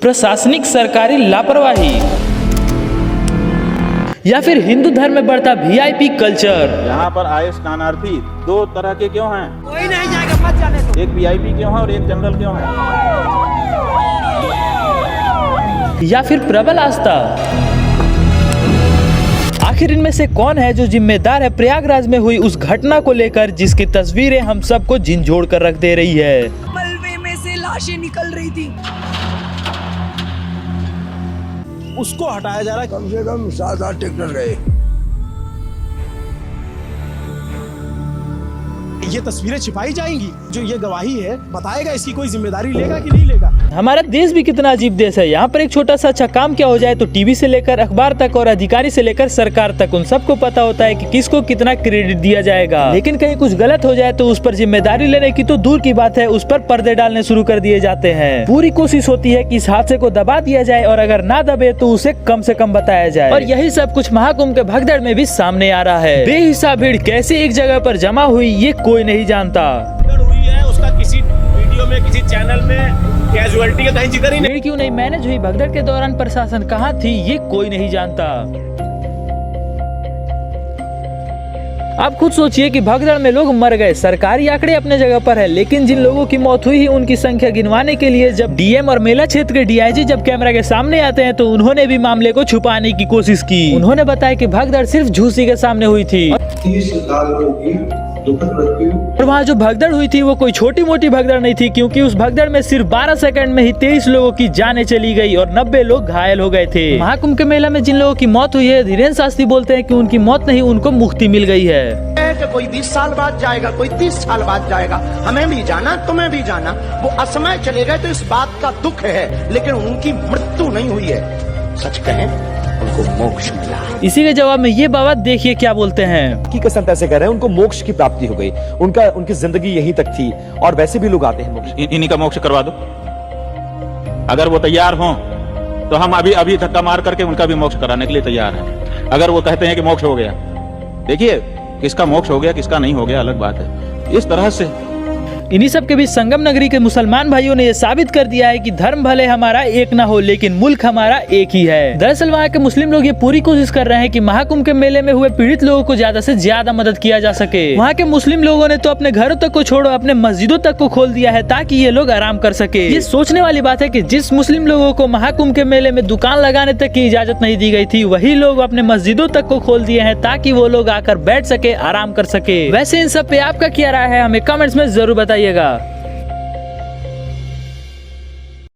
प्रशासनिक सरकारी लापरवाही या फिर हिंदू धर्म में बढ़ता वीआईपी कल्चर। यहाँ पर आए स्नानार्थी दो तरह के क्यों हैं? कोई नहीं जाएगा, मत जाने दो। एक वीआईपी क्यों है और एक जनरल क्यों है? या फिर प्रबल आस्था। आखिर इनमें से कौन है जो जिम्मेदार है प्रयागराज में हुई उस घटना को लेकर जिसकी तस्वीरें हम सबको झिंझोड़ कर रख दे रही है। मलबे में से लाशें निकल रही थी, उसको हटाया जा रहा है। कम से कम 7-8 ट्रैक्टर गए। ये तस्वीरें छिपाई जाएंगी, जो ये गवाही है बताएगा इसकी कोई जिम्मेदारी लेगा कि नहीं लेगा। हमारा देश भी कितना अजीब देश है। यहाँ पर एक छोटा सा अच्छा काम क्या हो जाए तो टीवी से लेकर अखबार तक और अधिकारी से लेकर सरकार तक उन सबको पता होता है कि किसको कितना क्रेडिट दिया जाएगा। लेकिन कहीं कुछ गलत हो जाए तो उस पर जिम्मेदारी लेने की तो दूर की बात है, उस पर पर्दे डालने शुरू कर दिए जाते हैं। पूरी कोशिश होती है कि इस हादसे को दबा दिया जाए और अगर ना दबे तो उसे कम से कम बताया जाए। और यही सब कुछ महाकुंभ के भगदड़ में भी सामने आ रहा है। बेहिसाब भीड़ कैसे एक जगह पर जमा हुई ये कोई नहीं जानता। हुई है उसका किसी वीडियो में किसी चैनल में कैजुअलिटी का कहीं जिक्र ही नहीं। भीड़ क्यों नहीं मैनेज हुई भगदड़ के दौरान प्रशासन कहाँ थी ये कोई नहीं जानता। आप खुद सोचिए कि भगदड़ में लोग मर गए, सरकारी आंकड़े अपने जगह पर है, लेकिन जिन लोगों की मौत हुई है उनकी संख्या गिनवाने के लिए जब डीएम और मेला क्षेत्र के डीआईजी जब कैमरा के सामने आते हैं तो उन्होंने भी मामले को छुपाने की कोशिश की। उन्होंने बताया कि भगदड़ सिर्फ झूसी के सामने हुई थी 30 लोगों की दुखद मृत्यु। और वहाँ जो भगदड़ हुई थी वो कोई छोटी मोटी भगदड़ नहीं थी, क्योंकि उस भगदड़ में सिर्फ 12 सेकंड में ही 23 लोगों की जानें चली गई और 90 लोग घायल हो गए थे। महाकुंभ के मेला में जिन लोगों की मौत हुई है धीरेन्द्र शास्त्री बोलते हैं कि उनकी मौत नहीं, उनको मुक्ति मिल गई है। कोई 20 साल बाद जाएगा, कोई 30 साल बाद जाएगा, हमें भी जाना, तुम्हें भी जाना। वो असमय चले गए तो इस बात का दुख है, लेकिन उनकी मृत्यु नहीं हुई है। सच कहें उनको मोक्ष मिला। इसी के जवाब में ये बाबा देखिए क्या बोलते हैं। की कसम ऐसे कह रहे हैं उनको मोक्ष की प्राप्ति हो गई, उनकी जिंदगी यहीं तक थी और वैसे भी लोग आते हैं मोक्ष। इन्हीं का मोक्ष करवा दो। अगर वो तैयार हों तो हम अभी धक्का मार करके उनका भी मोक्ष कराने के लिए तैयार हैं। अगर वो कहते हैं कि मोक्ष हो गया, देखिए किसका मोक्ष हो गया किसका नहीं हो गया अलग बात है। इस तरह से इन्हीं सब के बीच संगम नगरी के मुसलमान भाइयों ने यह साबित कर दिया है कि धर्म भले हमारा एक ना हो लेकिन मुल्क हमारा एक ही है। दरअसल वहाँ के मुस्लिम लोग ये पूरी कोशिश कर रहे हैं कि महाकुंभ के मेले में हुए पीड़ित लोगों को ज्यादा से ज्यादा मदद किया जा सके। वहाँ के मुस्लिम लोगों ने तो अपने घरों तक को छोड़ो अपने मस्जिदों तक को खोल दिया है ताकि ये लोग आराम कर सके। ये सोचने वाली बात है कि जिस मुस्लिम लोगों को महाकुंभ के मेले में दुकान लगाने तक की इजाजत नहीं दी गई थी वही लोग अपने मस्जिदों तक को खोल दिए हैं ताकि वो लोग आकर बैठ सके, आराम कर सके। वैसे इन सब पे आपका क्या राय है हमें कमेंट्स में जरूर बताइएगा।